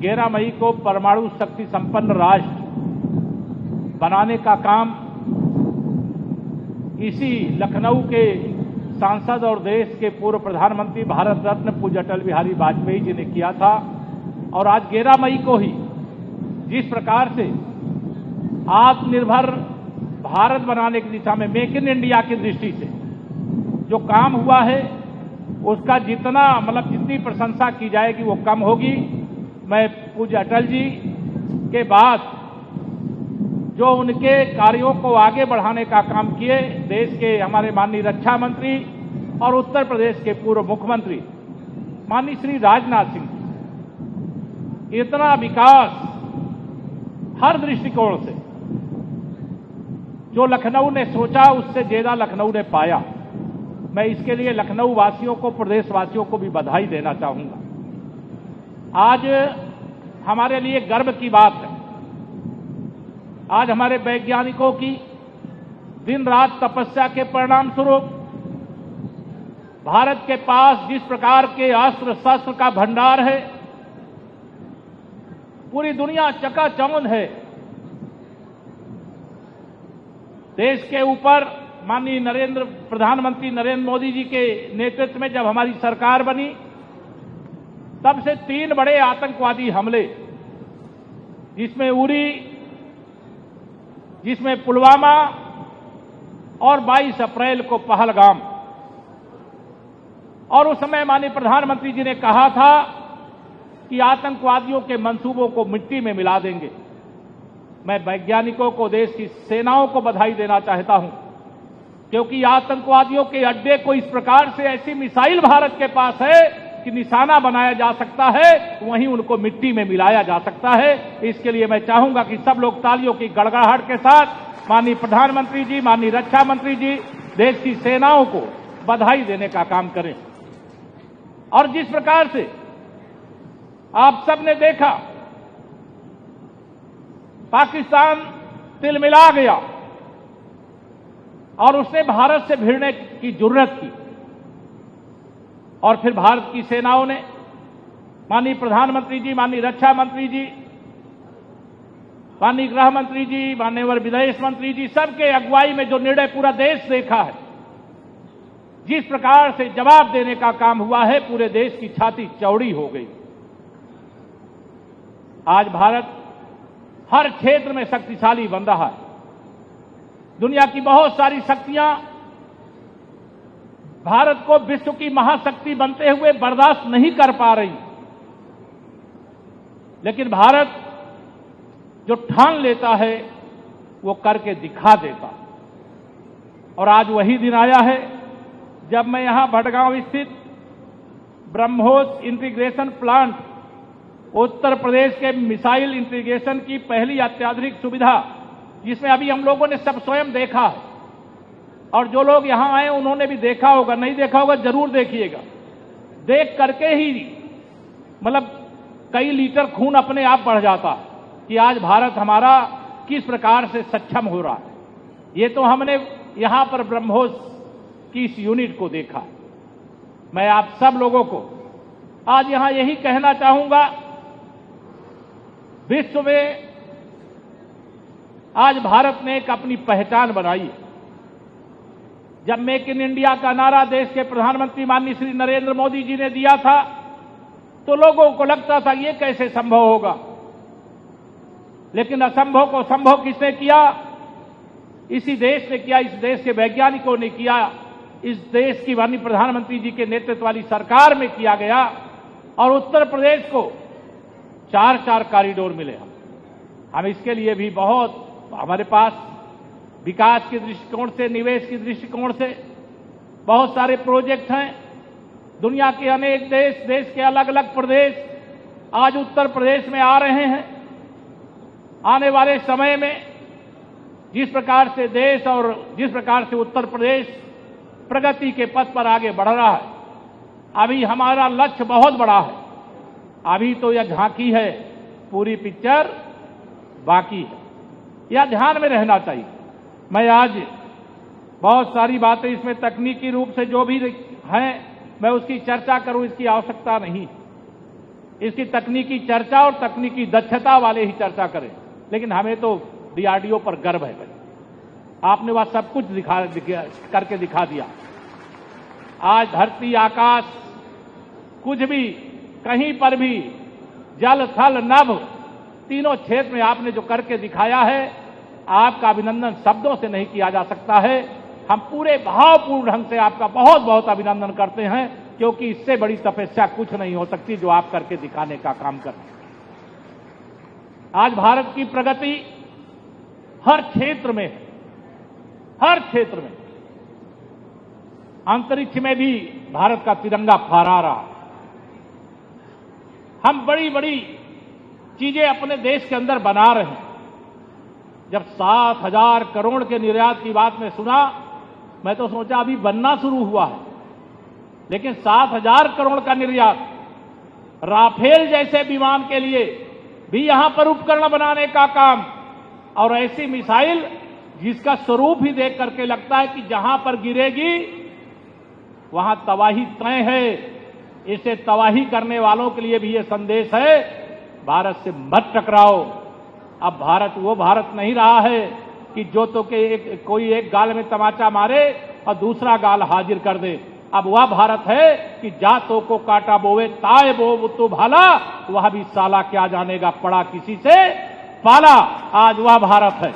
11 मई को परमाणु शक्ति संपन्न राष्ट्र बनाने का काम इसी लखनऊ के सांसद और देश के पूर्व प्रधानमंत्री भारत रत्न पूज्य अटल बिहारी वाजपेयी जी ने किया था। और आज 11 मई को ही जिस प्रकार से आत्मनिर्भर भारत बनाने की दिशा में मेक इन इंडिया की दृष्टि से जो काम हुआ है उसका जितनी प्रशंसा की जाएगी वो कम होगी। मैं पूज्य अटल जी के बाद जो उनके कार्यों को आगे बढ़ाने का काम किए देश के हमारे माननीय रक्षा मंत्री और उत्तर प्रदेश के पूर्व मुख्यमंत्री माननीय श्री राजनाथ सिंह, इतना विकास हर दृष्टिकोण से जो लखनऊ ने सोचा उससे ज्यादा लखनऊ ने पाया। मैं इसके लिए लखनऊ वासियों को, प्रदेशवासियों को भी बधाई देना चाहूंगा। आज हमारे लिए गर्व की बात है, आज हमारे वैज्ञानिकों की दिन रात तपस्या के परिणाम स्वरूप भारत के पास जिस प्रकार के अस्त्र शस्त्र का भंडार है, पूरी दुनिया चकाचौंध है। देश के ऊपर माननीय प्रधानमंत्री नरेंद्र मोदी जी के नेतृत्व में जब हमारी सरकार बनी तब से 3 बड़े आतंकवादी हमले, जिसमें उरी, जिसमें पुलवामा और 22 अप्रैल को पहलगाम, और उस समय माननीय प्रधानमंत्री जी ने कहा था कि आतंकवादियों के मंसूबों को मिट्टी में मिला देंगे। मैं वैज्ञानिकों को, देश की सेनाओं को बधाई देना चाहता हूं, क्योंकि आतंकवादियों के अड्डे को इस प्रकार से ऐसी मिसाइल भारत के पास है कि निशाना बनाया जा सकता है, वहीं उनको मिट्टी में मिलाया जा सकता है। इसके लिए मैं चाहूंगा कि सब लोग तालियों की गड़गड़ाहट के साथ माननीय प्रधानमंत्री जी, माननीय रक्षा मंत्री जी, देश की सेनाओं को बधाई देने का काम करें। और जिस प्रकार से आप सबने देखा पाकिस्तान तिलमिला गया और उसने भारत से भिड़ने की जुर्रत की, और फिर भारत की सेनाओं ने, माननीय प्रधानमंत्री जी, माननीय रक्षा मंत्री जी, माननीय गृह मंत्री जी, माननीय विदेश मंत्री जी, सबके अगुवाई में जो निर्णय पूरा देश देखा है, जिस प्रकार से जवाब देने का काम हुआ है, पूरे देश की छाती चौड़ी हो गई। आज भारत हर क्षेत्र में शक्तिशाली बन रहा है। दुनिया की बहुत सारी शक्तियां भारत को विश्व की महाशक्ति बनते हुए बर्दाश्त नहीं कर पा रही, लेकिन भारत जो ठान लेता है वो करके दिखा देता। और आज वही दिन आया है जब मैं यहां भटगांव स्थित ब्रह्मोस इंटीग्रेशन प्लांट, उत्तर प्रदेश के मिसाइल इंटीग्रेशन की पहली अत्याधुनिक सुविधा, जिसमें अभी हम लोगों ने सब स्वयं देखा है, और जो लोग यहां आए उन्होंने भी देखा होगा, नहीं देखा होगा जरूर देखिएगा। देख करके ही कई लीटर खून अपने आप बढ़ जाता है कि आज भारत हमारा किस प्रकार से सक्षम हो रहा है। ये तो हमने यहां पर ब्रह्मोस की इस यूनिट को देखा। मैं आप सब लोगों को आज यहां यही कहना चाहूंगा, विश्व में आज भारत ने एक अपनी पहचान बनाई है। जब मेक इन इंडिया का नारा देश के प्रधानमंत्री माननीय श्री नरेंद्र मोदी जी ने दिया था तो लोगों को लगता था ये कैसे संभव होगा, लेकिन असंभव को संभव किसने किया? इसी देश ने किया, इस देश के वैज्ञानिकों ने किया, इस देश की माननीय प्रधानमंत्री जी के नेतृत्व वाली सरकार में किया गया। और उत्तर प्रदेश को 4 कॉरिडोर मिले। हम इसके लिए भी बहुत, हमारे पास विकास के दृष्टिकोण से, निवेश के दृष्टिकोण से बहुत सारे प्रोजेक्ट हैं। दुनिया के अनेक देश के अलग अलग प्रदेश आज उत्तर प्रदेश में आ रहे हैं। आने वाले समय में जिस प्रकार से देश और जिस प्रकार से उत्तर प्रदेश प्रगति के पथ पर आगे बढ़ रहा है, अभी हमारा लक्ष्य बहुत बड़ा है। अभी तो यह झांकी है, पूरी पिक्चर बाकी है, यह ध्यान में रहना चाहिए। मैं आज बहुत सारी बातें इसमें तकनीकी रूप से जो भी हैं मैं उसकी चर्चा करूं, इसकी आवश्यकता नहीं। इसकी तकनीकी चर्चा और तकनीकी दक्षता वाले ही चर्चा करें, लेकिन हमें तो डीआरडीओ पर गर्व है भाई। आपने वह सब कुछ करके दिखा दिया। आज धरती आकाश कुछ भी, कहीं पर भी, जल थल नभ, तीनों क्षेत्र में आपने जो करके दिखाया है, आपका अभिनंदन शब्दों से नहीं किया जा सकता है। हम पूरे भावपूर्ण ढंग से आपका बहुत बहुत अभिनंदन करते हैं, क्योंकि इससे बड़ी तपस्या कुछ नहीं हो सकती जो आप करके दिखाने का काम कर रहे हैं। आज भारत की प्रगति हर क्षेत्र में, हर क्षेत्र में, अंतरिक्ष में भी भारत का तिरंगा फहरा रहा। हम बड़ी बड़ी चीजें अपने देश के अंदर बना रहे हैं। जब 7,000 करोड़ के निर्यात की बात में सुना, मैं तो सोचा अभी बनना शुरू हुआ है, लेकिन 7,000 करोड़ का निर्यात, राफेल जैसे विमान के लिए भी यहां पर उपकरण बनाने का काम, और ऐसी मिसाइल जिसका स्वरूप ही देख करके लगता है कि जहां पर गिरेगी वहां तबाही तय है। इसे तबाही करने वालों के लिए भी ये संदेश है, भारत से मत टकराओ। अब भारत वो भारत नहीं रहा है कि जो तो के कोई एक गाल में तमाचा मारे और दूसरा गाल हाजिर कर दे। अब वह भारत है कि जातों को काटा बोवे ताए बो तो भाला, वह भी साला क्या जानेगा पड़ा किसी से पाला। आज वह भारत है।